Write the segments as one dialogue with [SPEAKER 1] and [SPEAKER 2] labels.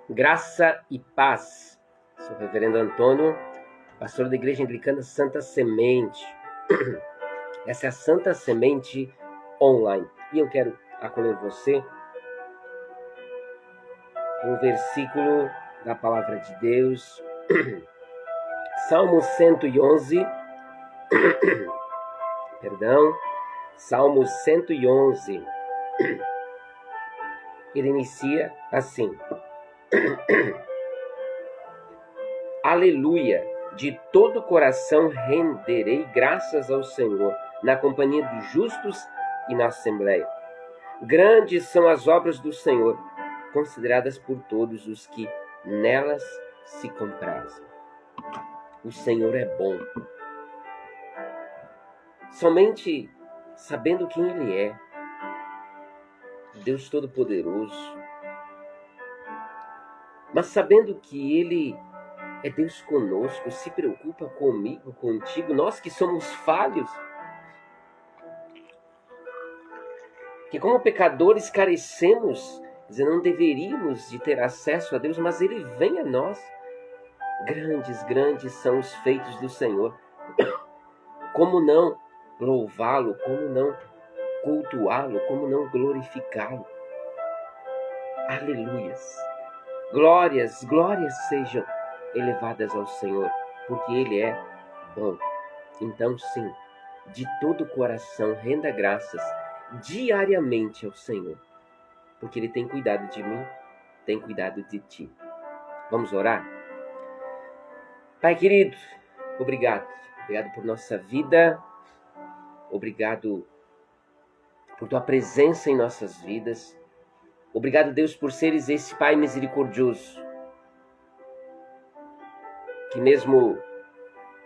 [SPEAKER 1] Graça e paz. Sou o reverendo Antônio, pastor da Igreja Anglicana Santa Semente. Essa é a Santa Semente Online. E eu quero acolher você com um versículo da Palavra de Deus. Salmo 111. Salmo 111. Ele inicia assim: Aleluia! De todo o coração renderei graças ao Senhor, na companhia dos justos e na assembleia. Grandes são as obras do Senhor, consideradas por todos os que nelas se comprazem. O Senhor é bom. Somente sabendo quem Ele é, Deus Todo-Poderoso, mas sabendo que Ele é Deus conosco, se preocupa comigo, contigo, nós que somos falhos, que como pecadores carecemos, não deveríamos de ter acesso a Deus, mas Ele vem a nós. Grandes são os feitos do Senhor. Como não louvá-lo, como não cultuá-lo, como não glorificá-lo? Aleluias! Glórias sejam elevadas ao Senhor, porque Ele é bom. Então sim, de todo o coração renda graças diariamente ao Senhor, porque Ele tem cuidado de mim, tem cuidado de ti. Vamos orar? Pai querido, obrigado por nossa vida, obrigado por Tua presença em nossas vidas, obrigado, Deus, por seres esse Pai misericordioso, que mesmo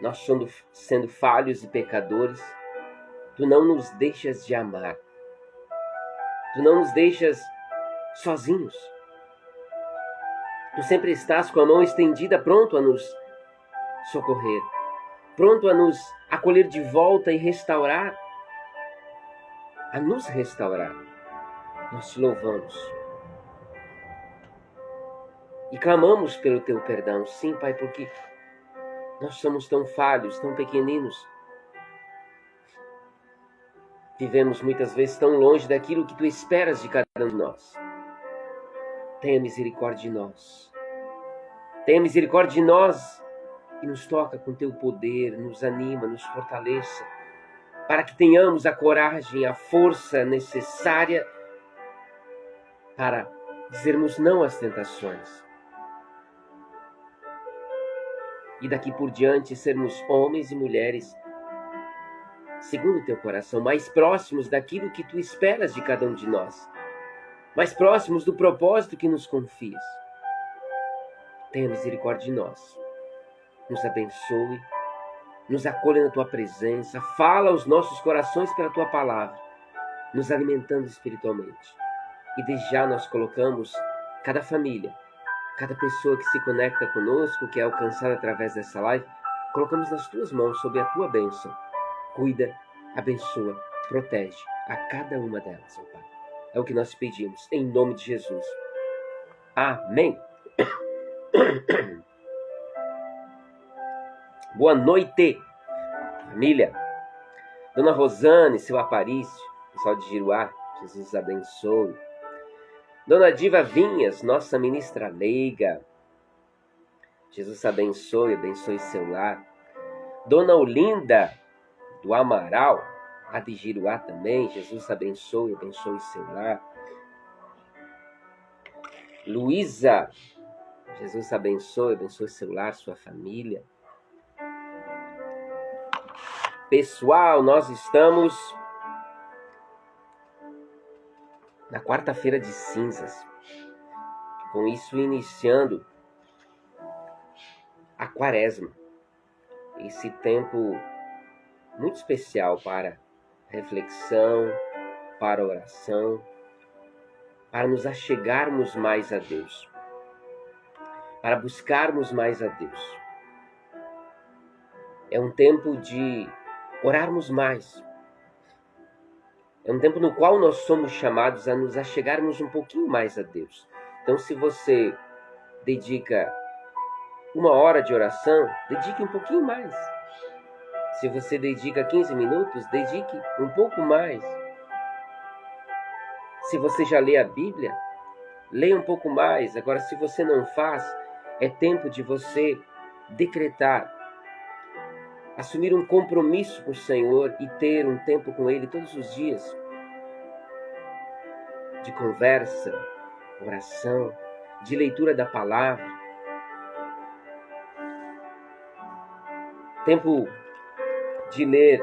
[SPEAKER 1] nós sendo falhos e pecadores, Tu não nos deixas de amar, Tu não nos deixas sozinhos, Tu sempre estás com a mão estendida, pronto a nos socorrer, pronto a nos acolher de volta e restaurar, a nos restaurar. Nós te louvamos e clamamos pelo Teu perdão, sim, Pai, porque nós somos tão falhos, tão pequeninos, vivemos muitas vezes tão longe daquilo que Tu esperas de cada um de nós. Tenha misericórdia de nós, tenha misericórdia de nós e nos toca com Teu poder, nos anima, nos fortaleça, para que tenhamos a coragem, a força necessária para dizermos não às tentações. E daqui por diante sermos homens e mulheres, segundo o Teu coração, mais próximos daquilo que Tu esperas de cada um de nós, mais próximos do propósito que nos confias. Tenha misericórdia de nós, nos abençoe, nos acolha na Tua presença, fala aos nossos corações pela Tua palavra, nos alimentando espiritualmente. E desde já nós colocamos cada família, cada pessoa que se conecta conosco, que é alcançada através dessa live, colocamos nas Tuas mãos, sob a Tua bênção. Cuida, abençoa, protege a cada uma delas, ó Pai. É o que nós pedimos, em nome de Jesus. Amém. Boa noite, família. Dona Rosane, seu Aparício, pessoal de Giruá, Jesus abençoe. Dona Diva Vinhas, nossa ministra leiga, Jesus abençoe seu lar. Dona Olinda, do Amaral, a de Giruá também, Jesus abençoe seu lar. Luísa, Jesus abençoe seu lar, sua família. Pessoal, nós estamos na quarta-feira de cinzas, com isso iniciando a quaresma, esse tempo muito especial para reflexão, para oração, para nos achegarmos mais a Deus, para buscarmos mais a Deus. É um tempo de orarmos mais, É um tempo no qual nós somos chamados a nos achegarmos um pouquinho mais a Deus. Então, se você dedica 1 hora de oração, dedique um pouquinho mais. Se você dedica 15 minutos, dedique um pouco mais. Se você já lê a Bíblia, leia um pouco mais. Agora, se você não faz, é tempo de você decretar, assumir um compromisso com o Senhor e ter um tempo com Ele todos os dias, de conversa, oração, de leitura da palavra. Tempo de ler,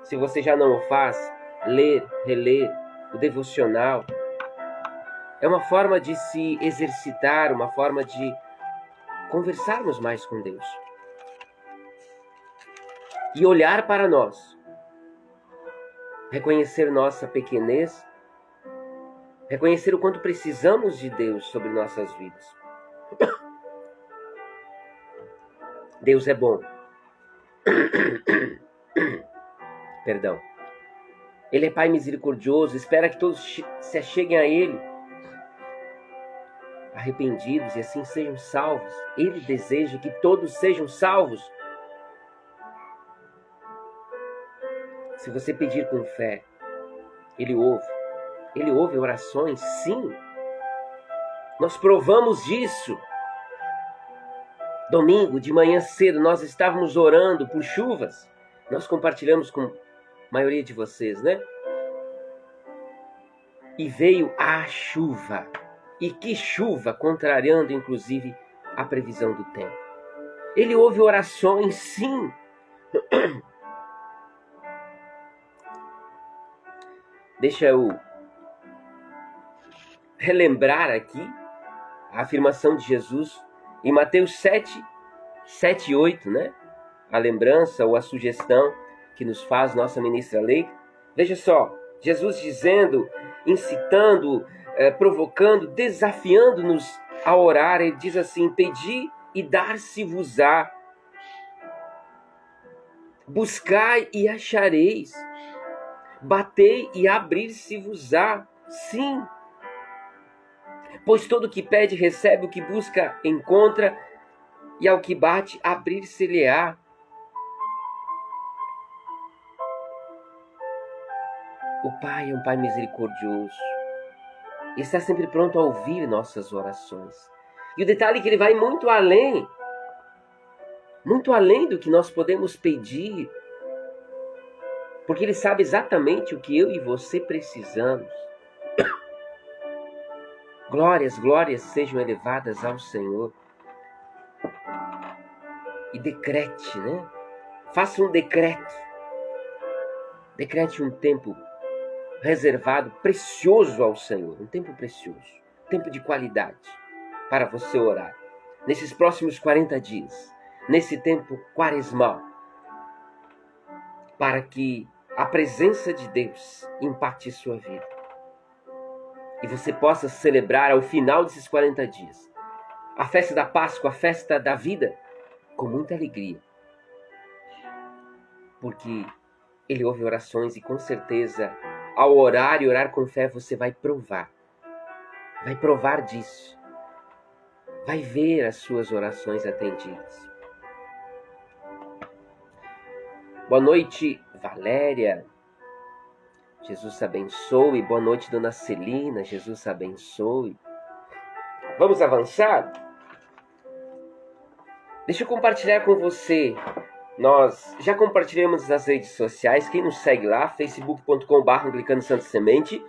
[SPEAKER 1] se você já não o faz, ler, reler o devocional. É uma forma de se exercitar, uma forma de conversarmos mais com Deus. E olhar para nós, reconhecer nossa pequenez, reconhecer o quanto precisamos de Deus sobre nossas vidas. Deus é bom. Perdão. Ele é Pai misericordioso, espera que todos se acheguem a Ele, arrependidos, e assim sejam salvos. Ele deseja que todos sejam salvos. Se você pedir com fé, Ele ouve. Ele ouve orações, sim. Nós provamos disso. Domingo, de manhã cedo, nós estávamos orando por chuvas. Nós compartilhamos com a maioria de vocês, né? E veio a chuva. E que chuva, contrariando inclusive a previsão do tempo. Ele ouve orações, sim. Deixa eu relembrar aqui a afirmação de Jesus em Mateus 7 e 8, né? A lembrança ou a sugestão que nos faz nossa ministra Lei. Veja só, Jesus dizendo, incitando, provocando, desafiando-nos a orar. Ele diz assim: pedi e dar-se-vos-á, buscai e achareis, batei e abrir-se-vos-á. Sim, pois todo o que pede recebe, o que busca encontra, e ao que bate abrir-se-lhe-á. O Pai é um Pai misericordioso. Ele está sempre pronto a ouvir nossas orações. E o detalhe é que Ele vai muito além do que nós podemos pedir, porque Ele sabe exatamente o que eu e você precisamos. Glórias, glórias sejam elevadas ao Senhor. E decrete, né? Faça um decreto. Decrete um tempo reservado, precioso ao Senhor. Um tempo precioso. Um tempo de qualidade para você orar. Nesses próximos 40 dias. Nesse tempo quaresmal. Para que a presença de Deus impacte sua vida. E você possa celebrar ao final desses 40 dias a festa da Páscoa, a festa da vida, com muita alegria. Porque Ele ouve orações e com certeza, ao orar e orar com fé, você vai provar. Vai provar disso. Vai ver as suas orações atendidas. Boa noite, Valéria. Jesus abençoe. Boa noite, Dona Celina. Jesus abençoe. Vamos avançar? Deixa eu compartilhar com você. Nós já compartilhamos nas redes sociais. Quem nos segue lá, facebook.com/anglicanosantosemente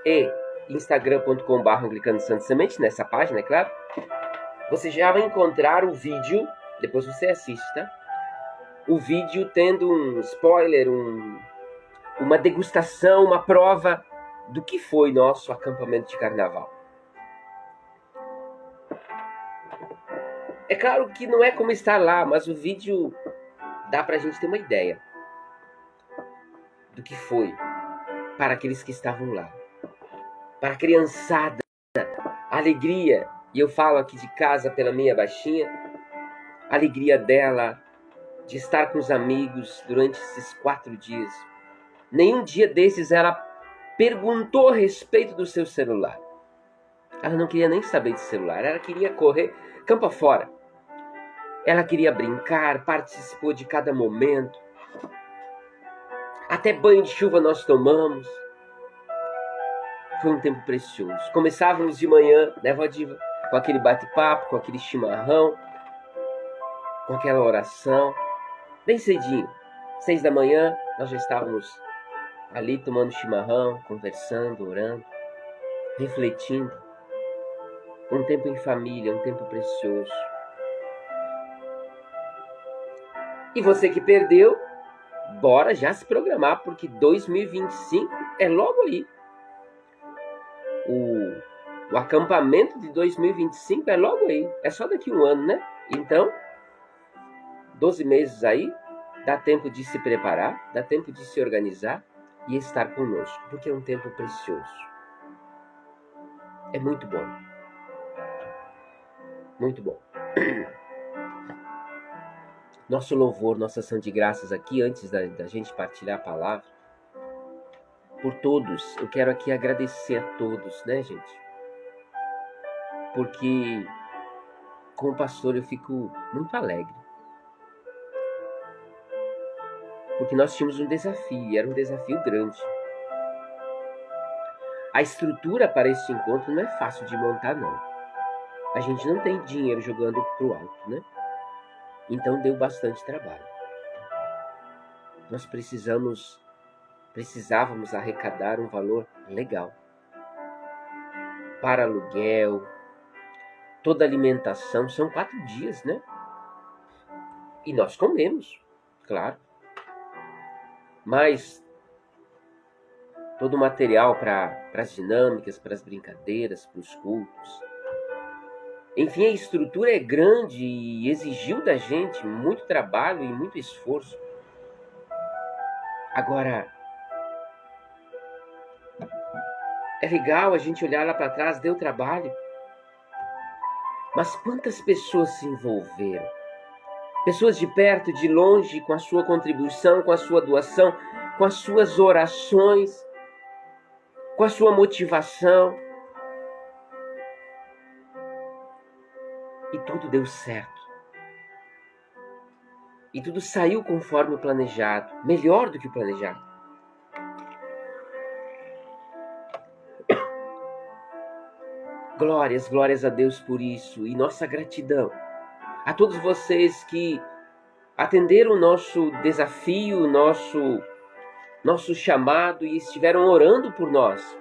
[SPEAKER 1] e instagram.com/anglicanosantosemente, nessa página, é claro. Você já vai encontrar o vídeo, depois você assiste, tá? O vídeo tendo um spoiler, uma degustação, uma prova do que foi nosso acampamento de carnaval. É claro que não é como estar lá, mas o vídeo dá pra gente ter uma ideia do que foi para aqueles que estavam lá. Para a criançada, a alegria, e eu falo aqui de casa pela minha baixinha, a alegria dela de estar com os amigos durante esses 4 dias. Nenhum dia desses ela perguntou a respeito do seu celular. Ela não queria nem saber de celular, ela queria correr campo afora. Ela queria brincar, participou de cada momento. Até banho de chuva nós tomamos. Foi um tempo precioso. Começávamos de manhã, né, Vó Diva? Com aquele bate-papo, com aquele chimarrão, com aquela oração. Bem cedinho, 6 da manhã, nós já estávamos ali tomando chimarrão, conversando, orando, refletindo. Um tempo em família, um tempo precioso. E você que perdeu, bora já se programar, porque 2025 é logo aí. O acampamento de 2025 é logo aí. É só daqui a um ano, né? Então, 12 meses aí, dá tempo de se preparar, dá tempo de se organizar e estar conosco, porque é um tempo precioso. É muito bom. Muito bom. Nosso louvor, nossa ação de graças aqui, antes da gente partilhar a palavra, por todos. Eu quero aqui agradecer a todos, né, gente? Porque, como pastor, eu fico muito alegre. Porque nós tínhamos um desafio, e era um desafio grande. A estrutura para esse encontro não é fácil de montar, não. A gente não tem dinheiro jogando pro alto, né? Então deu bastante trabalho. Nós precisávamos arrecadar um valor legal. Para aluguel, toda alimentação, são 4 dias, né? E nós comemos, claro. Mas todo o material para as dinâmicas, para as brincadeiras, para os cultos. Enfim, a estrutura é grande e exigiu da gente muito trabalho e muito esforço. Agora, é legal a gente olhar lá para trás, deu trabalho. Mas quantas pessoas se envolveram? Pessoas de perto, de longe, com a sua contribuição, com a sua doação, com as suas orações, com a sua motivação. E tudo deu certo. E tudo saiu conforme o planejado, melhor do que o planejado. Glórias, glórias a Deus por isso. E nossa gratidão a todos vocês que atenderam o nosso desafio, nosso chamado e estiveram orando por nós.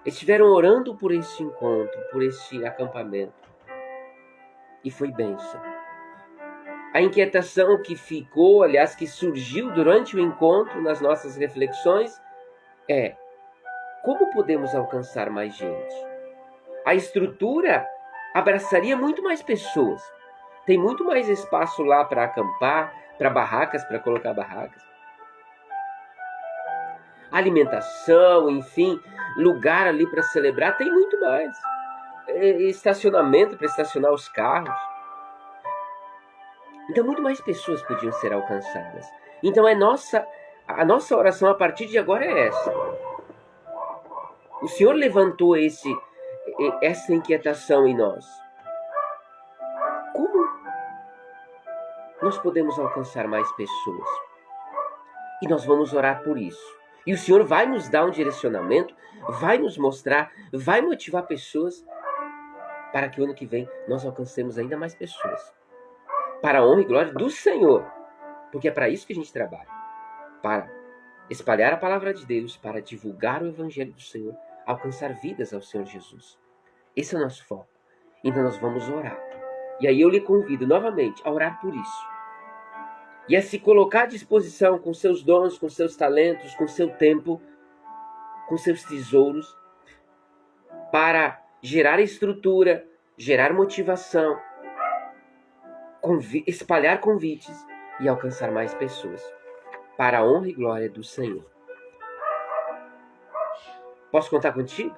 [SPEAKER 1] Estiveram orando por este encontro, por este acampamento. E foi bênção. A inquietação que ficou, aliás, que surgiu durante o encontro, nas nossas reflexões, é: como podemos alcançar mais gente? A estrutura abraçaria muito mais pessoas. Tem muito mais espaço lá para acampar, para barracas, para colocar barracas. Alimentação, enfim, lugar ali para celebrar, tem muito mais. Estacionamento para estacionar os carros. Então, muito mais pessoas podiam ser alcançadas. Então, a nossa oração a partir de agora é essa. O Senhor levantou essa inquietação em nós. Como nós podemos alcançar mais pessoas? E nós vamos orar por isso. E o Senhor vai nos dar um direcionamento, vai nos mostrar, vai motivar pessoas para que o ano que vem nós alcancemos ainda mais pessoas. Para a honra e glória do Senhor. Porque é para isso que a gente trabalha. Para espalhar a palavra de Deus, para divulgar o Evangelho do Senhor, alcançar vidas ao Senhor Jesus. Esse é o nosso foco. Então nós vamos orar. E aí eu lhe convido novamente a orar por isso. E a se colocar à disposição com seus dons, com seus talentos, com seu tempo, com seus tesouros, para gerar estrutura, gerar motivação, espalhar convites e alcançar mais pessoas, para a honra e glória do Senhor. Posso contar contigo?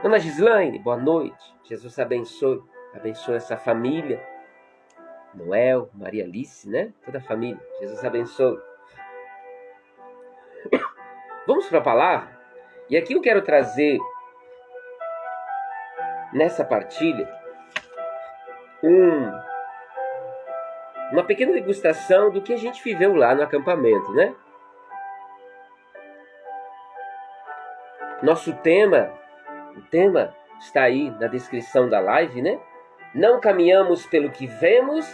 [SPEAKER 1] Dona Gislaine, boa noite. Jesus abençoe. Abençoe essa família. Noel, Maria Alice, né? Toda a família. Jesus abençoe. Vamos para a palavra? E aqui eu quero trazer, nessa partilha, uma pequena degustação do que a gente viveu lá no acampamento, né? Nosso tema, o tema está aí na descrição da live, né? Não caminhamos pelo que vemos,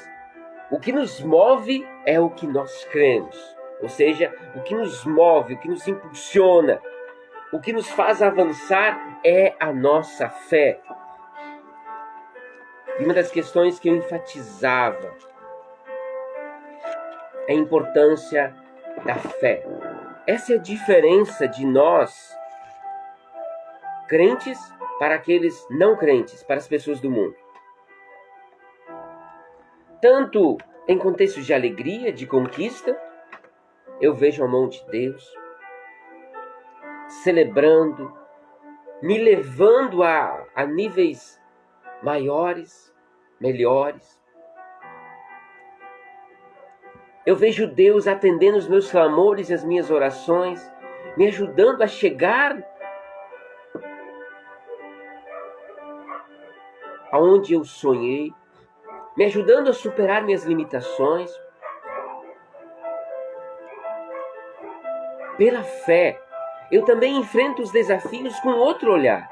[SPEAKER 1] o que nos move é o que nós cremos. Ou seja, o que nos move, o que nos impulsiona, o que nos faz avançar é a nossa fé. E uma das questões que eu enfatizava é a importância da fé. Essa é a diferença de nós, crentes, para aqueles não crentes, para as pessoas do mundo. Tanto em contextos de alegria, de conquista, eu vejo a mão de Deus celebrando, me levando a níveis maiores, melhores. Eu vejo Deus atendendo os meus clamores e as minhas orações, me ajudando a chegar aonde eu sonhei, me ajudando a superar minhas limitações. Pela fé, eu também enfrento os desafios com outro olhar.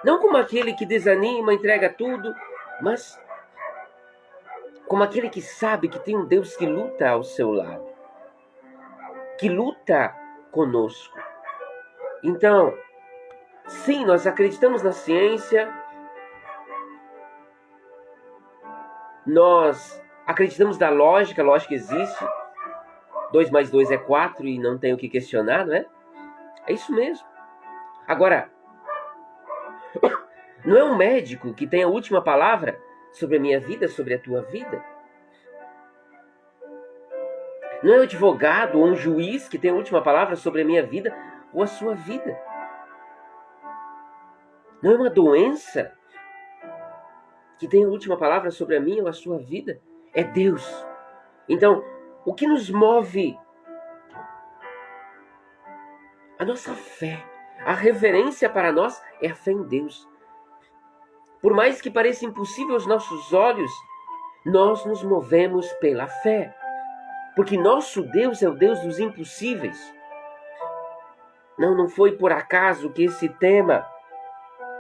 [SPEAKER 1] Não como aquele que desanima, entrega tudo, mas como aquele que sabe que tem um Deus que luta ao seu lado, que luta conosco. Então, sim, nós acreditamos na ciência, nós acreditamos na lógica, a lógica existe. 2 mais 2 é 4 e não tem o que questionar, não é? É isso mesmo. Agora, não é um médico que tem a última palavra sobre a minha vida, sobre a tua vida? Não é um advogado ou um juiz que tem a última palavra sobre a minha vida ou a sua vida? Não é uma doença que tem a última palavra sobre a minha ou a sua vida? É Deus. Então, o que nos move? A nossa fé. A reverência para nós é a fé em Deus. Por mais que pareça impossível aos nossos olhos, nós nos movemos pela fé. Porque nosso Deus é o Deus dos impossíveis. Não foi por acaso que esse tema,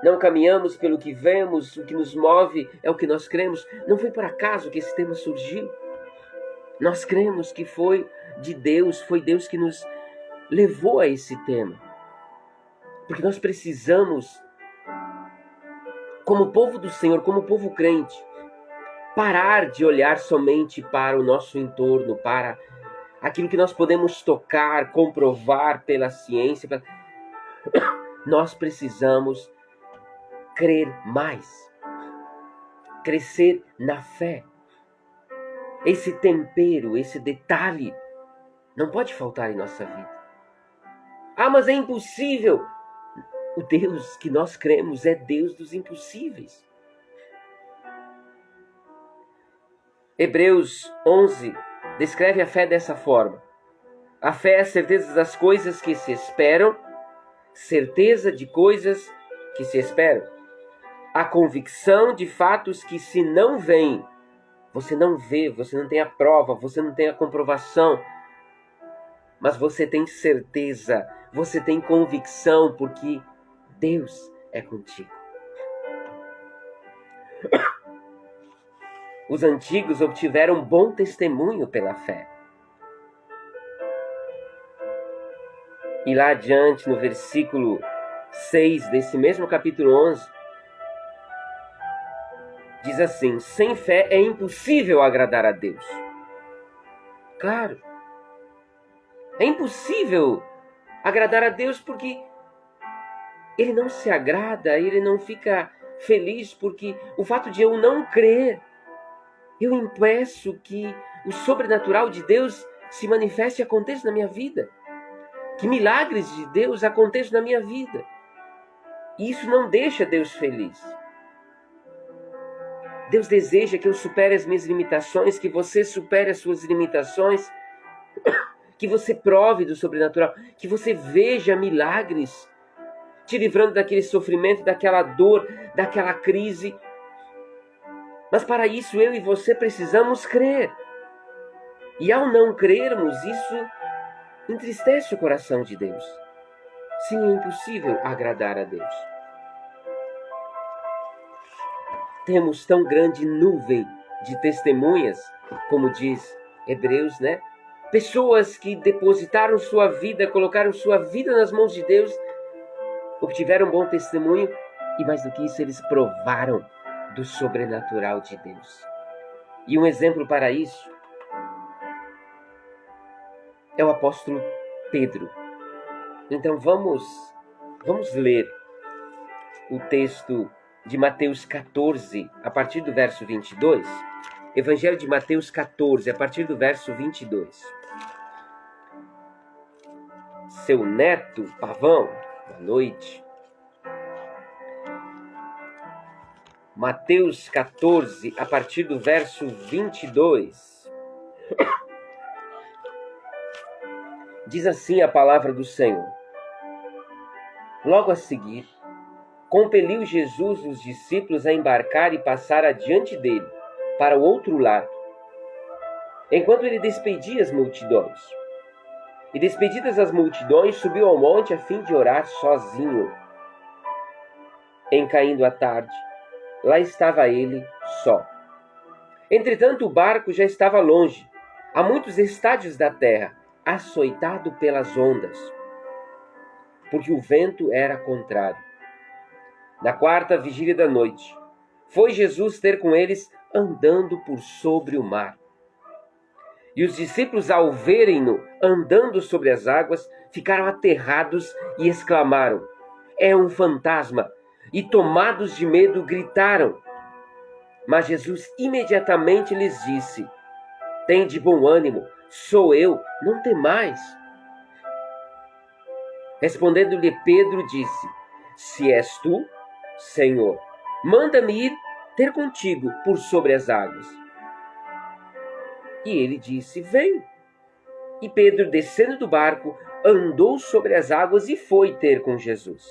[SPEAKER 1] não caminhamos pelo que vemos, o que nos move é o que nós cremos. Não foi por acaso que esse tema surgiu. Nós cremos que foi de Deus, foi Deus que nos levou a esse tema. Porque nós precisamos, como povo do Senhor, como povo crente, parar de olhar somente para o nosso entorno, para aquilo que nós podemos tocar, comprovar pela ciência. Nós precisamos crer mais, crescer na fé. Esse tempero, esse detalhe, não pode faltar em nossa vida. Ah, mas é impossível. O Deus que nós cremos é Deus dos impossíveis. Hebreus 11 descreve a fé dessa forma. A fé é a certeza das coisas que se esperam, certeza de coisas que se esperam. A convicção de fatos que se não veem. Você não vê, você não tem a prova, você não tem a comprovação, mas você tem certeza, você tem convicção, porque Deus é contigo. Os antigos obtiveram bom testemunho pela fé. E lá adiante, no versículo 6 desse mesmo capítulo 11, diz assim: sem fé é impossível agradar a Deus. Claro, é impossível agradar a Deus porque Ele não se agrada, Ele não fica feliz, porque o fato de eu não crer, eu impeço que o sobrenatural de Deus se manifeste e aconteça na minha vida. Que milagres de Deus aconteçam na minha vida. E isso não deixa Deus feliz. Deus deseja que eu supere as minhas limitações, que você supere as suas limitações, que você prove do sobrenatural, que você veja milagres, te livrando daquele sofrimento, daquela dor, daquela crise. Mas para isso eu e você precisamos crer. E ao não crermos, isso entristece o coração de Deus. Sim, é impossível agradar a Deus. Temos tão grande nuvem de testemunhas, como diz Hebreus, né? Pessoas que depositaram sua vida, colocaram sua vida nas mãos de Deus, obtiveram bom testemunho e mais do que isso, eles provaram do sobrenatural de Deus. E um exemplo para isso é o apóstolo Pedro. Então vamos ler o texto de Mateus 14, a partir do verso 22. Evangelho de Mateus 14, a partir do verso 22. Seu neto, Pavão, boa noite. Mateus 14, a partir do verso 22. Diz assim a palavra do Senhor. Logo a seguir, compeliu Jesus os discípulos a embarcar e passar adiante dele, para o outro lado, enquanto ele despedia as multidões. E despedidas as multidões, subiu ao monte a fim de orar sozinho. Em caindo a tarde, lá estava ele só. Entretanto, o barco já estava longe, a muitos estádios da terra, açoitado pelas ondas, porque o vento era contrário. Na quarta vigília da noite, foi Jesus ter com eles andando por sobre o mar. E os discípulos, ao verem-no andando sobre as águas, ficaram aterrados e exclamaram: é um fantasma! E tomados de medo, gritaram. Mas Jesus imediatamente lhes disse: tende bom ânimo, sou eu, não temais. Respondendo-lhe Pedro, disse: se és tu, Senhor, manda-me ir ter contigo por sobre as águas. E ele disse: vem. E Pedro, descendo do barco, andou sobre as águas e foi ter com Jesus.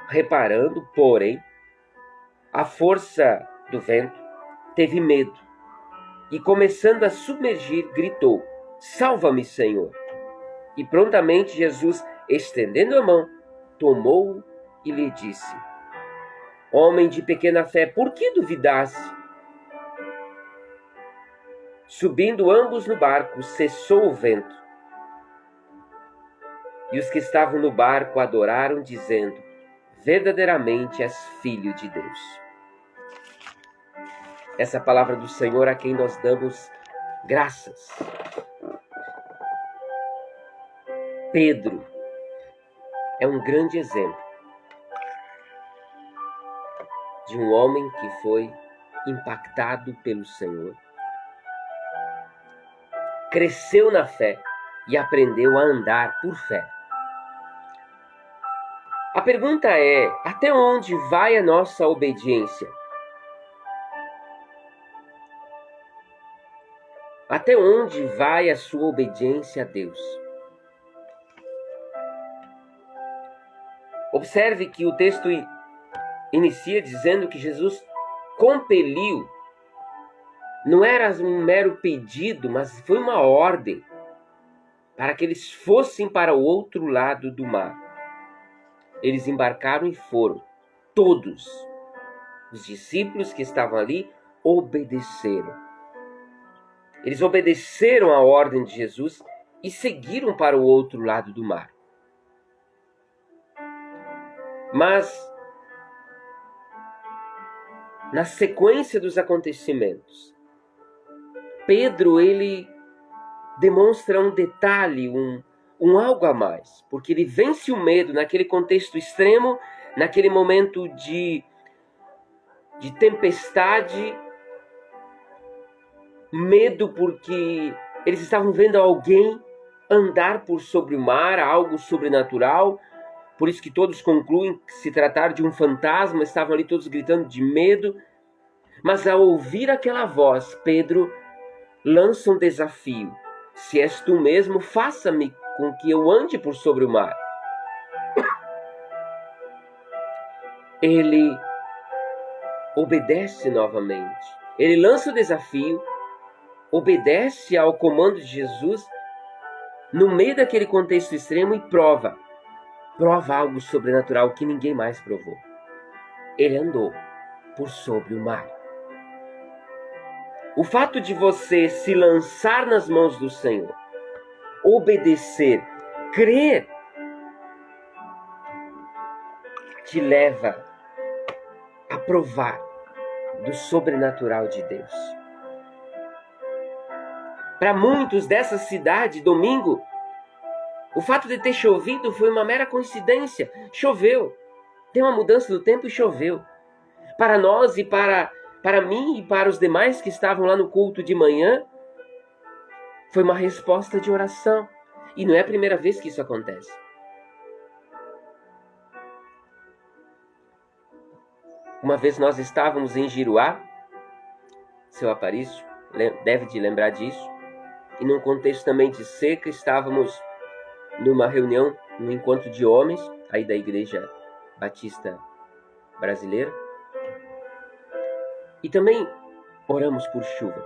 [SPEAKER 1] Reparando, porém, a força do vento, teve medo e, começando a submergir, gritou: salva-me, Senhor. E prontamente Jesus, estendendo a mão, tomou-o e lhe disse: homem de pequena fé, por que duvidaste? Subindo ambos no barco, cessou o vento. E os que estavam no barco adoraram, dizendo: verdadeiramente és filho de Deus. Essa palavra do Senhor a quem nós damos graças. Pedro é um grande exemplo de um homem que foi impactado pelo Senhor, cresceu na fé e aprendeu a andar por fé. A pergunta é: até onde vai a nossa obediência? Até onde vai a sua obediência a Deus? Observe que o texto inicia dizendo que Jesus compeliu. Não era um mero pedido, mas foi uma ordem para que eles fossem para o outro lado do mar. Eles embarcaram e foram. Todos os discípulos que estavam ali obedeceram. Eles obedeceram a ordem de Jesus e seguiram para o outro lado do mar. Mas, na sequência dos acontecimentos, Pedro, ele demonstra um detalhe, um algo a mais, porque ele vence o medo naquele contexto extremo, naquele momento de tempestade, medo porque eles estavam vendo alguém andar por sobre o mar, algo sobrenatural, por isso que todos concluem que se tratar de um fantasma, estavam ali todos gritando de medo, mas ao ouvir aquela voz, Pedro lança um desafio: Se és tu mesmo, faça-me com que eu ande por sobre o mar. Ele obedece novamente. Ele lança o desafio, obedece ao comando de Jesus, no meio daquele contexto extremo, e prova algo sobrenatural que ninguém mais provou. Ele andou por sobre o mar. O fato de você se lançar nas mãos do Senhor, obedecer, crer, te leva a provar do sobrenatural de Deus. Para muitos dessa cidade, domingo, o fato de ter chovido foi uma mera coincidência. Choveu. Tem uma mudança do tempo e choveu. Para nós e para mim e para os demais que estavam lá no culto de manhã, foi uma resposta de oração. E não é a primeira vez que isso acontece. Uma vez nós estávamos em Giruá, seu Aparício deve de lembrar disso, e num contexto também de seca, estávamos numa reunião, num encontro de homens, aí da Igreja Batista Brasileira, e também oramos por chuva.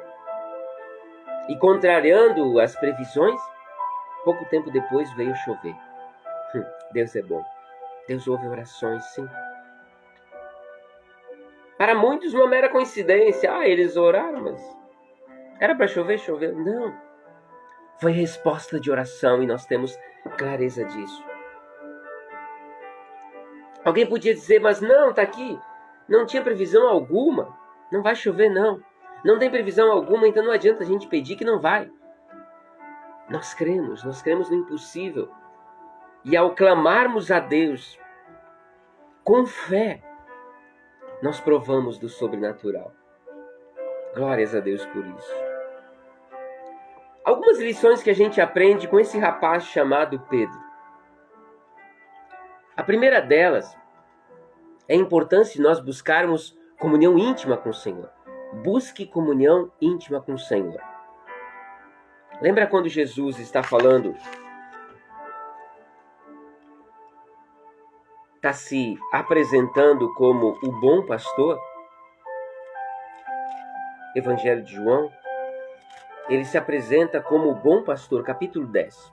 [SPEAKER 1] E contrariando as previsões, pouco tempo depois veio chover. Deus é bom. Deus ouve orações, sim. Para muitos, uma mera coincidência. Eles oraram, mas era para chover, choveu. Não. Foi resposta de oração e nós temos clareza disso. Alguém podia dizer, mas não, está aqui. Não tinha previsão alguma. Não vai chover, não. Não tem previsão alguma, então não adianta a gente pedir que não vai. Nós cremos no impossível. E ao clamarmos a Deus com fé, nós provamos do sobrenatural. Glórias a Deus por isso. Algumas lições que a gente aprende com esse rapaz chamado Pedro. A primeira delas é a importância de nós buscarmos comunhão íntima com o Senhor. Busque comunhão íntima com o Senhor. Lembra quando Jesus está falando, está se apresentando como o bom pastor? Evangelho de João, ele se apresenta como o bom pastor, capítulo 10.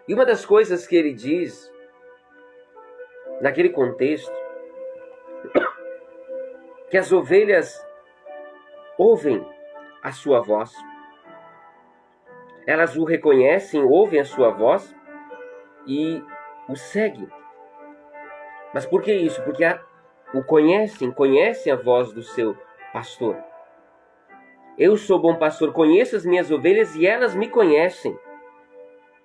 [SPEAKER 1] E uma das coisas que ele diz, naquele contexto, que as ovelhas ouvem a sua voz. Elas o reconhecem, ouvem a sua voz e o seguem. Mas por que isso? Porque o conhecem a voz do seu pastor. Eu sou bom pastor, conheço as minhas ovelhas e elas me conhecem.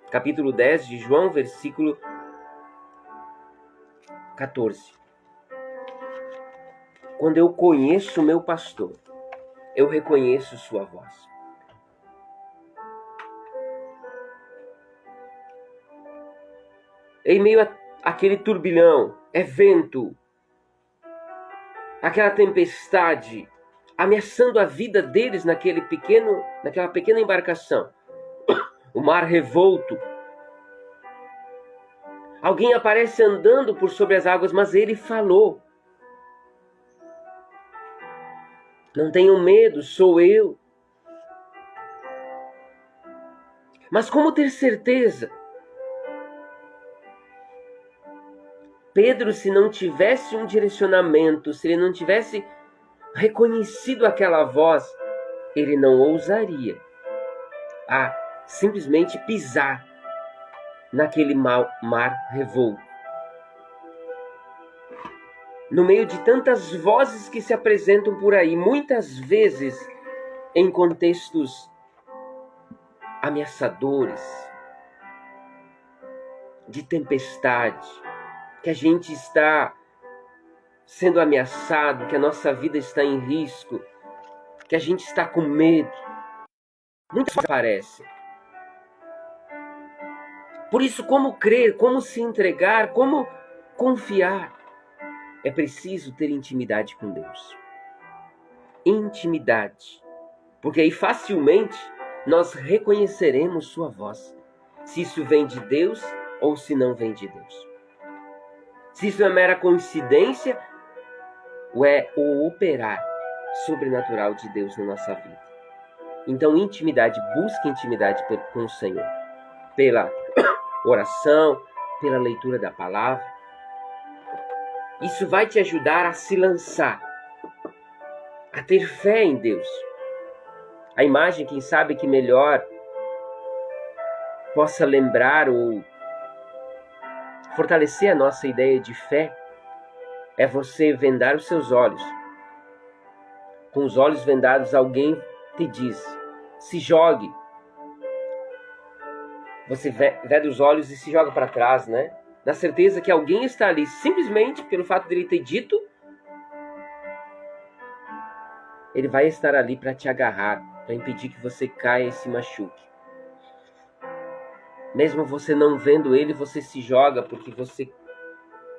[SPEAKER 1] Capítulo 10 de João, versículo 14. Quando eu conheço o meu pastor, eu reconheço sua voz. Em meio àquele turbilhão, é vento, aquela tempestade, ameaçando a vida deles naquela pequena embarcação. O mar revolto. Alguém aparece andando por sobre as águas, mas ele falou. Não tenham medo, sou eu. Mas como ter certeza? Pedro, se não tivesse um direcionamento, se ele não tivesse reconhecido aquela voz, ele não ousaria simplesmente pisar naquele mar revolto. No meio de tantas vozes que se apresentam por aí, muitas vezes em contextos ameaçadores, de tempestade, que a gente está sendo ameaçado, que a nossa vida está em risco, que a gente está com medo. Muitas vezes aparecem. Por isso, como crer, como se entregar, como confiar? É preciso ter intimidade com Deus. Intimidade. Porque aí facilmente nós reconheceremos sua voz. Se isso vem de Deus ou se não vem de Deus. Se isso é mera coincidência ou é o operar sobrenatural de Deus na nossa vida. Então, intimidade, busque intimidade com o Senhor. Pela oração, pela leitura da palavra. Isso vai te ajudar a se lançar, a ter fé em Deus. A imagem, quem sabe, que melhor possa lembrar ou fortalecer a nossa ideia de fé é você vendar os seus olhos. Com os olhos vendados, alguém te diz, se jogue. Você veda os olhos e se joga para trás, né? Na certeza que alguém está ali, simplesmente pelo fato dele ter dito, ele vai estar ali para te agarrar, para impedir que você caia e se machuque. Mesmo você não vendo ele, você se joga porque você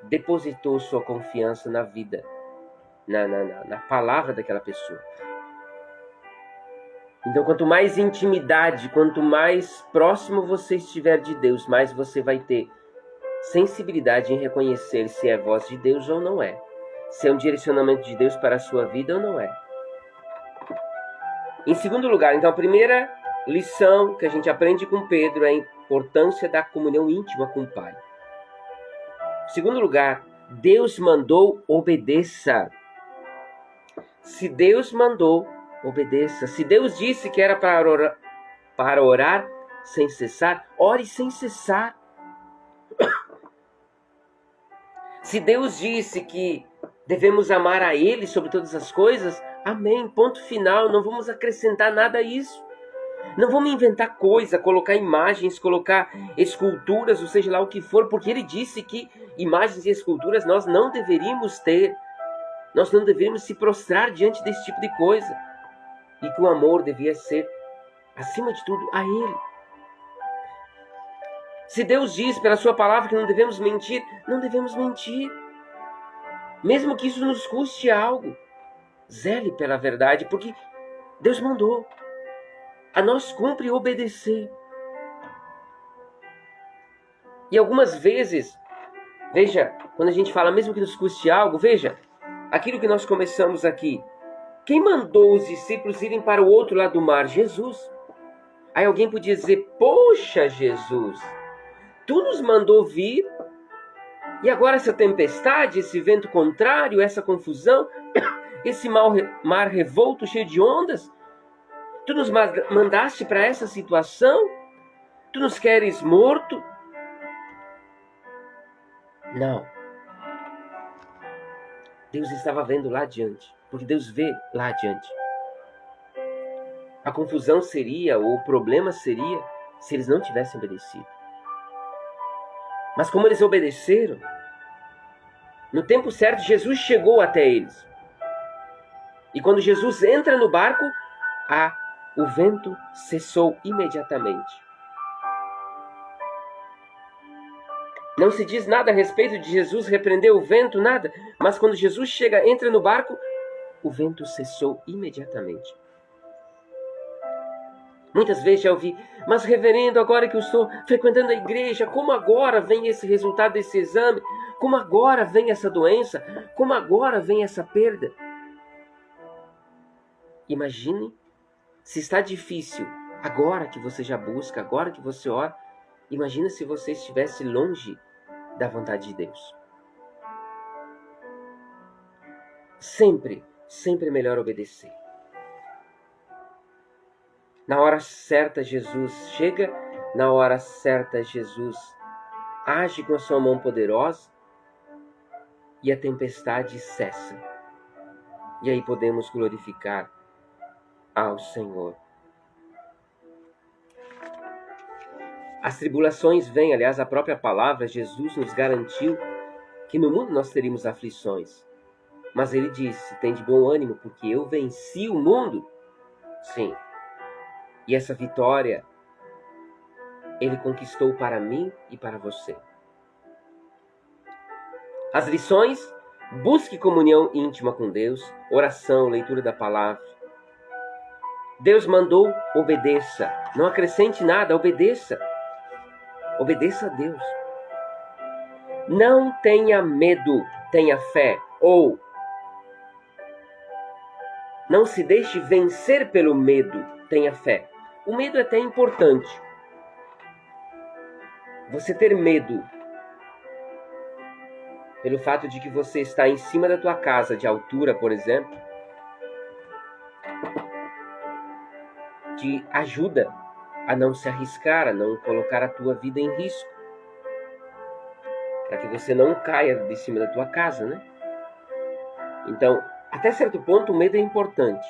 [SPEAKER 1] depositou sua confiança na vida, na palavra daquela pessoa. Então, quanto mais intimidade, quanto mais próximo você estiver de Deus, mais você vai ter sensibilidade em reconhecer se é voz de Deus ou não é. Se é um direcionamento de Deus para a sua vida ou não é. Em segundo lugar, então, a primeira lição que a gente aprende com Pedro é a importância da comunhão íntima com o Pai. Em segundo lugar, Deus mandou, obedeça. Se Deus mandou, obedeça. Se Deus disse que era para orar sem cessar, ore sem cessar. Se Deus disse que devemos amar a Ele sobre todas as coisas, amém, ponto final, não vamos acrescentar nada a isso. Não vamos inventar coisa, colocar imagens, colocar esculturas, ou seja lá o que for, porque Ele disse que imagens e esculturas nós não deveríamos ter. Nós não deveríamos se prostrar diante desse tipo de coisa. E que o amor devia ser, acima de tudo, a Ele. Se Deus diz pela sua palavra que não devemos mentir, não devemos mentir. Mesmo que isso nos custe algo. Zele pela verdade, porque Deus mandou. A nós cumpre obedecer. E algumas vezes, veja, quando a gente fala mesmo que nos custe algo, veja, aquilo que nós começamos aqui. Quem mandou os discípulos irem para o outro lado do mar? Jesus. Aí alguém podia dizer, poxa Jesus, tu nos mandou vir, e agora essa tempestade, esse vento contrário, essa confusão, esse mar revolto cheio de ondas, tu nos mandaste para essa situação? Tu nos queres morto? Não. Deus estava vendo lá adiante, porque Deus vê lá adiante. A confusão seria, ou o problema seria, se eles não tivessem obedecido. Mas como eles obedeceram, no tempo certo, Jesus chegou até eles. E quando Jesus entra no barco, o vento cessou imediatamente. Não se diz nada a respeito de Jesus repreender o vento, nada. Mas quando Jesus entra no barco, o vento cessou imediatamente. Muitas vezes já ouvi, mas reverendo, agora que eu estou frequentando a igreja, como agora vem esse resultado desse exame? Como agora vem essa doença? Como agora vem essa perda? Imagine se está difícil agora que você já busca, agora que você ora. Imagina se você estivesse longe da vontade de Deus. Sempre é melhor obedecer. Na hora certa Jesus chega, na hora certa Jesus age com a sua mão poderosa e a tempestade cessa. E aí podemos glorificar ao Senhor. As tribulações vêm, aliás, a própria palavra, Jesus nos garantiu que no mundo nós teríamos aflições. Mas ele disse, tem de bom ânimo, porque eu venci o mundo. Sim. E essa vitória, ele conquistou para mim e para você. As lições, busque comunhão íntima com Deus, oração, leitura da palavra. Deus mandou, obedeça. Não acrescente nada, obedeça. Obedeça a Deus. Não tenha medo, tenha fé. Ou não se deixe vencer pelo medo, tenha fé. O medo é até importante. Você ter medo pelo fato de que você está em cima da tua casa, de altura, por exemplo, te ajuda a não se arriscar, a não colocar a tua vida em risco, para que você não caia de cima da tua casa, né? Então, até certo ponto, o medo é importante.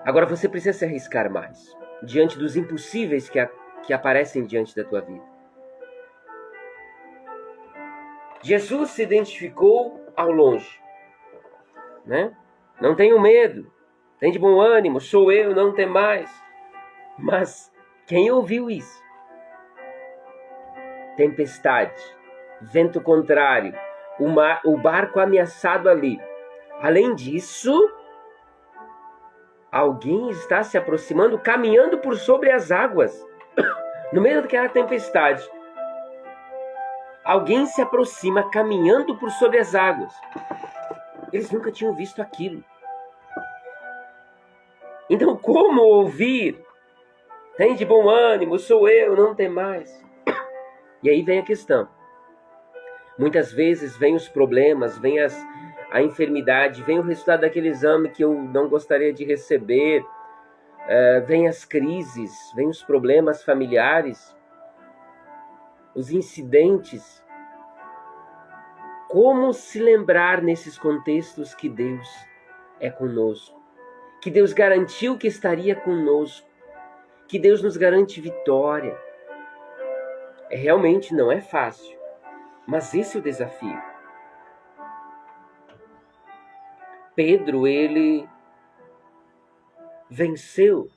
[SPEAKER 1] Agora, você precisa se arriscar mais, diante dos impossíveis que aparecem diante da tua vida. Jesus se identificou ao longe, né? Não tenho medo, tem de bom ânimo, sou eu, não tem mais. Mas quem ouviu isso? Tempestade, vento contrário, o barco ameaçado ali. Além disso, alguém está se aproximando, caminhando por sobre as águas, no meio daquela tempestade. Alguém se aproxima, caminhando por sobre as águas. Eles nunca tinham visto aquilo. Então, como ouvir? Tem de bom ânimo, sou eu, não tem mais. E aí vem a questão. Muitas vezes vem os problemas, vem a enfermidade, vem o resultado daquele exame que eu não gostaria de receber, vem as crises, vem os problemas familiares, os incidentes. Como se lembrar nesses contextos que Deus é conosco, que Deus garantiu que estaria conosco, que Deus nos garante vitória? Realmente não é fácil, mas esse é o desafio. Pedro, ele venceu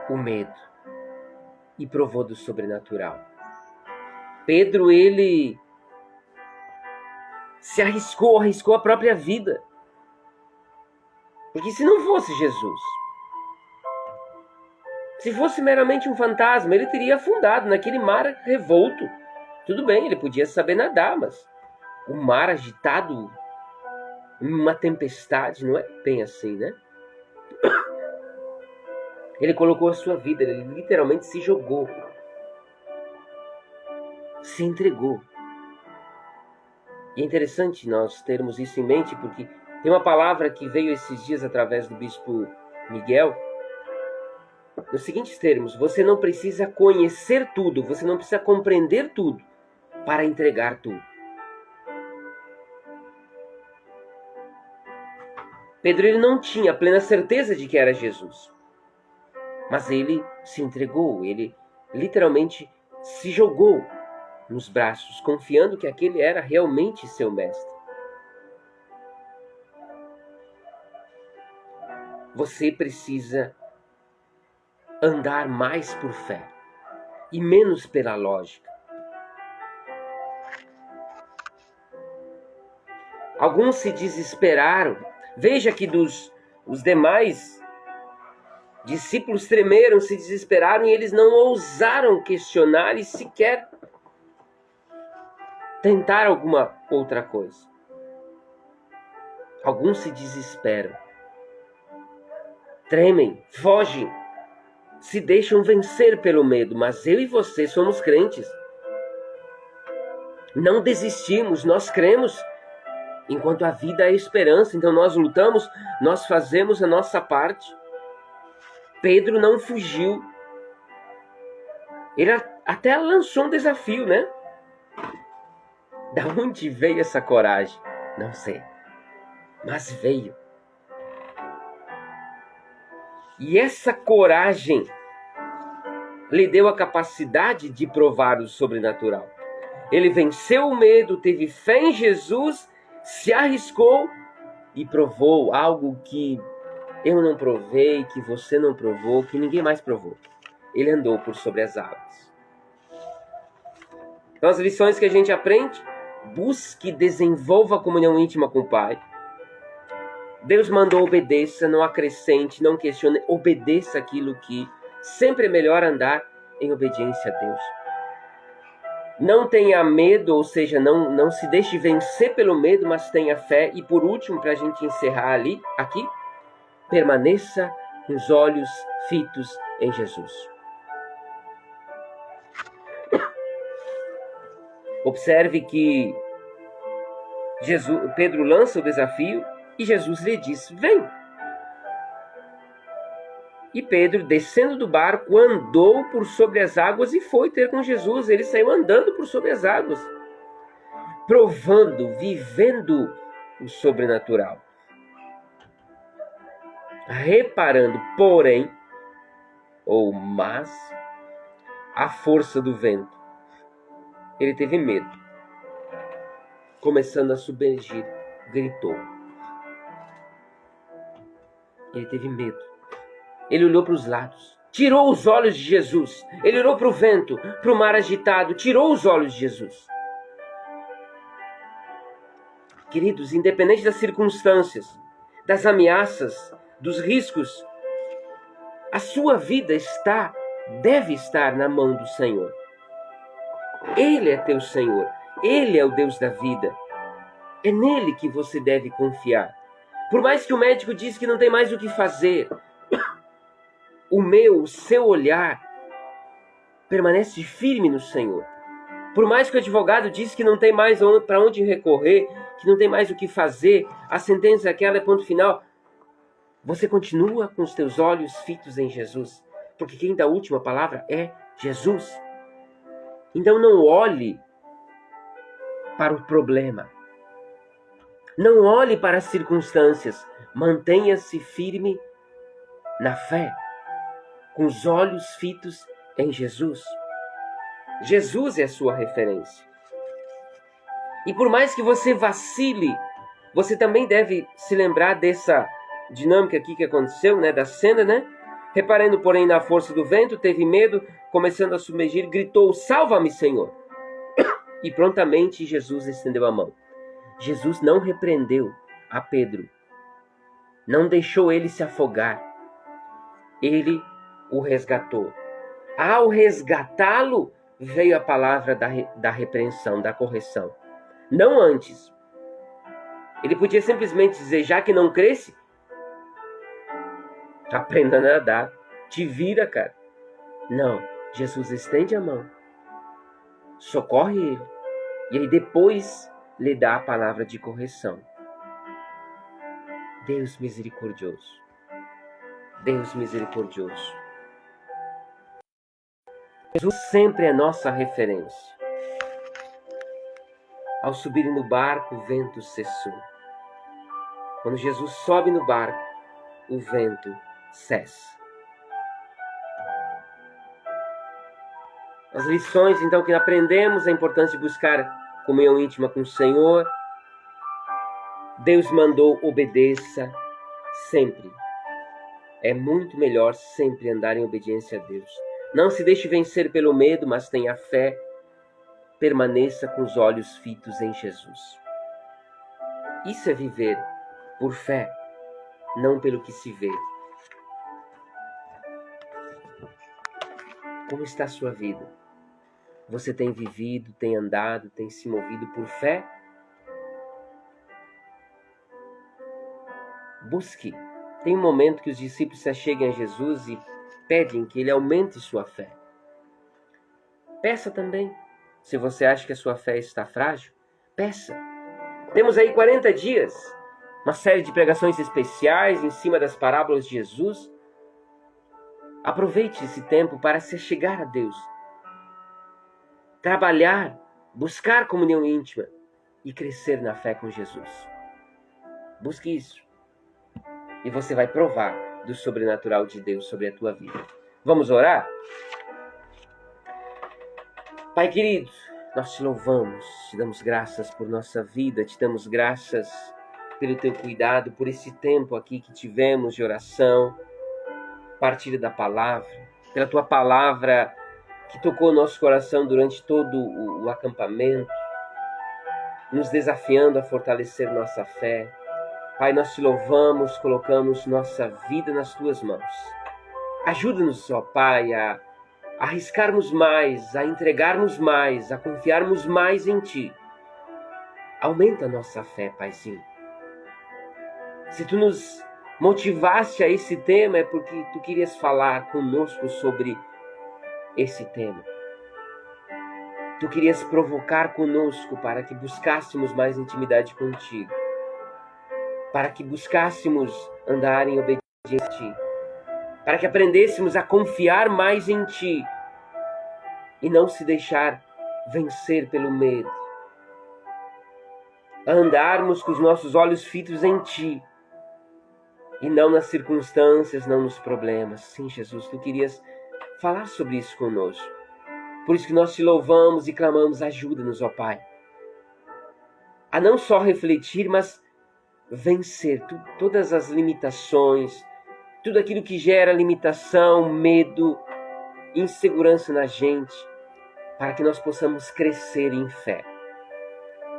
[SPEAKER 1] o medo e provou do sobrenatural. Pedro, ele se arriscou a própria vida. Porque se não fosse Jesus, se fosse meramente um fantasma, ele teria afundado naquele mar revolto. Tudo bem, ele podia saber nadar, mas o mar agitado, uma tempestade, não é bem assim, né? Ele colocou a sua vida, ele literalmente se jogou, se entregou. E é interessante nós termos isso em mente, porque tem uma palavra que veio esses dias através do bispo Miguel, nos seguintes termos: você não precisa conhecer tudo, você não precisa compreender tudo para entregar tudo. Pedro, ele não tinha plena certeza de que era Jesus, mas ele se entregou, ele literalmente se jogou nos braços, confiando que aquele era realmente seu mestre. Você precisa andar mais por fé e menos pela lógica. Alguns se desesperaram. Veja que os demais discípulos tremeram, se desesperaram e eles não ousaram questionar e sequer tentar alguma outra coisa. Alguns se desesperam, tremem, fogem, se deixam vencer pelo medo, mas eu e você somos crentes. Não desistimos, nós cremos. Enquanto a vida é esperança, então nós lutamos, nós fazemos a nossa parte. Pedro não fugiu. Ele até lançou um desafio, né? Da onde veio essa coragem? Não sei. Mas veio. E essa coragem lhe deu a capacidade de provar o sobrenatural. Ele venceu o medo, teve fé em Jesus, se arriscou e provou algo que eu não provei, que você não provou, que ninguém mais provou. Ele andou por sobre as águas. Então as lições que a gente aprende: Busque e desenvolva a comunhão íntima com o Pai. Deus mandou, obedeça, não acrescente, não questione, obedeça aquilo que sempre é melhor andar em obediência a Deus. Não tenha medo, ou seja, não se deixe vencer pelo medo, mas tenha fé. E por último, para a gente encerrar aqui, permaneça com os olhos fitos em Jesus. Observe que Pedro lança o desafio e Jesus lhe diz: vem. E Pedro, descendo do barco, andou por sobre as águas e foi ter com Jesus. Ele saiu andando por sobre as águas, provando, vivendo o sobrenatural. Reparando, porém, mas, a força do vento. Ele teve medo. Começando a submergir, gritou. Ele teve medo. Ele olhou para os lados, tirou os olhos de Jesus. Ele olhou para o vento, para o mar agitado, tirou os olhos de Jesus. Queridos, independente das circunstâncias, das ameaças, dos riscos, a sua vida deve estar na mão do Senhor. Ele é teu Senhor. Ele é o Deus da vida. É nele que você deve confiar. Por mais que o médico diz que não tem mais o que fazer, o seu olhar permanece firme no Senhor. Por mais que o advogado diz que não tem mais para onde recorrer, que não tem mais o que fazer, a sentença aquela é ponto final, você continua com os teus olhos fitos em Jesus, porque quem dá a última palavra é Jesus. Então não olhe para o problema. Não olhe para as circunstâncias. Mantenha-se firme na fé, com os olhos fitos em Jesus. Jesus é a sua referência. E por mais que você vacile, você também deve se lembrar dessa dinâmica aqui que aconteceu, da cena, Reparando, porém, na força do vento, teve medo, começando a submergir, gritou: salva-me, Senhor! E prontamente Jesus estendeu a mão. Jesus não repreendeu a Pedro, não deixou ele se afogar. Ele o resgatou. Ao resgatá-lo, veio a palavra da repreensão, da correção. Não antes. Ele podia simplesmente dizer: já que não cresce, aprenda a nadar. Te vira, cara. Não. Jesus estende a mão. Socorre ele. E aí depois lhe dá a palavra de correção. Deus misericordioso. Deus misericordioso. Jesus sempre é nossa referência. Ao subir no barco, o vento cessou. Quando Jesus sobe no barco, o vento cessa. As lições, então, que aprendemos, a importância de buscar comunhão íntima com o Senhor. Deus mandou, obedeça sempre. É muito melhor sempre andar em obediência a Deus. Não se deixe vencer pelo medo, mas tenha fé. Permaneça com os olhos fitos em Jesus. Isso é viver por fé, não pelo que se vê. Como está a sua vida? Você tem vivido, tem andado, tem se movido por fé? Busque. Tem um momento que os discípulos se achegam a Jesus e pedem que ele aumente sua fé. Peça também. Se você acha que a sua fé está frágil, peça. Temos aí 40 dias, uma série de pregações especiais em cima das parábolas de Jesus. Aproveite esse tempo para se chegar a Deus. Trabalhar, buscar comunhão íntima e crescer na fé com Jesus. Busque isso. E você vai provar do sobrenatural de Deus sobre a tua vida. Vamos orar? Pai querido, nós te louvamos, te damos graças por nossa vida, te damos graças pelo teu cuidado, por esse tempo aqui que tivemos de oração, partilha da palavra, pela tua palavra que tocou nosso coração durante todo o acampamento. nos desafiando a fortalecer nossa fé. Pai, nós te louvamos, colocamos nossa vida nas tuas mãos. Ajuda-nos, ó Pai, a arriscarmos mais, a entregarmos mais, a confiarmos mais em Ti. Aumenta a nossa fé, Paizinho. Se Tu nos motivaste a esse tema, é porque Tu querias falar conosco sobre esse tema. Tu querias provocar conosco para que buscássemos mais intimidade contigo, para que buscássemos andar em obediência a Ti, para que aprendêssemos a confiar mais em Ti e não se deixar vencer pelo medo, a andarmos com os nossos olhos fitos em Ti e não nas circunstâncias, não nos problemas. Sim, Jesus, Tu querias falar sobre isso conosco. Por isso que nós te louvamos e clamamos, ajuda-nos, ó Pai, a não só refletir, mas vencer todas as limitações, tudo aquilo que gera limitação, medo, insegurança na gente, para que nós possamos crescer em fé,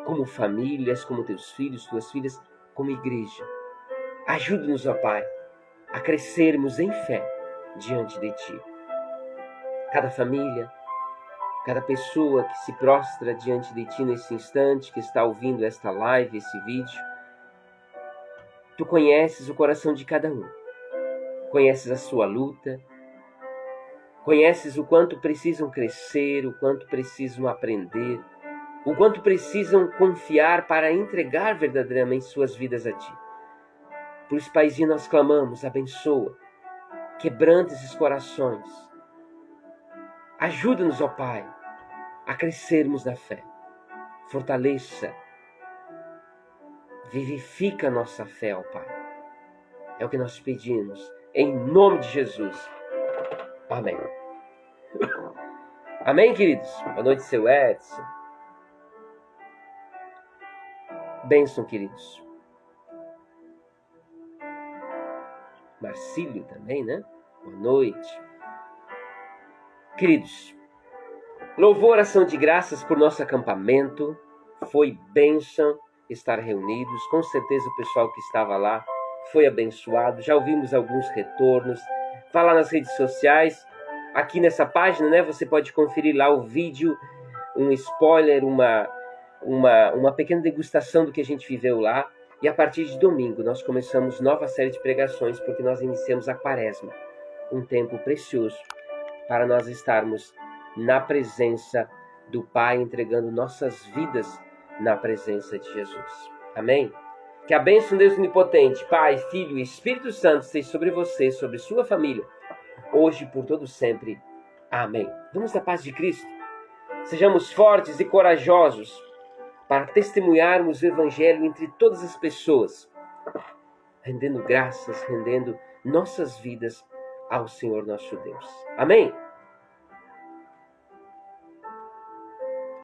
[SPEAKER 1] como famílias, como teus filhos, tuas filhas, como igreja. Ajuda-nos, ó Pai, a crescermos em fé diante de Ti. Cada família, cada pessoa que se prostra diante de Ti nesse instante, que está ouvindo esta live, esse vídeo, Tu conheces o coração de cada um. Conheces a sua luta, conheces o quanto precisam crescer, o quanto precisam aprender, o quanto precisam confiar para entregar verdadeiramente suas vidas a Ti. Por isso, Paizinho, nós clamamos, abençoa, quebranta esses corações. Ajuda-nos, ó Pai, a crescermos na fé. Fortaleça, vivifica a nossa fé, ó Pai. É o que nós pedimos, em nome de Jesus. Amém. Amém, queridos? Boa noite, seu Edson. Bênção, queridos. Marcílio também, né? Boa noite. Queridos, louvor, ação de graças por nosso acampamento. Foi bênção estar reunidos. Com certeza o pessoal que estava lá foi abençoado. Já ouvimos alguns retornos. Vá lá nas redes sociais. Aqui nessa página, né, você pode conferir lá o vídeo, um spoiler, uma pequena degustação do que a gente viveu lá. E a partir de domingo nós começamos nova série de pregações, porque nós iniciamos a Quaresma, um tempo precioso para nós estarmos na presença do Pai, entregando nossas vidas na presença de Jesus. Amém? Que a bênção de Deus Onipotente, Pai, Filho e Espírito Santo esteja sobre você, sobre sua família, hoje e por todo sempre. Amém. Vamos na paz de Cristo. Sejamos fortes e corajosos para testemunharmos o Evangelho entre todas as pessoas, rendendo graças, rendendo nossas vidas ao Senhor nosso Deus. Amém?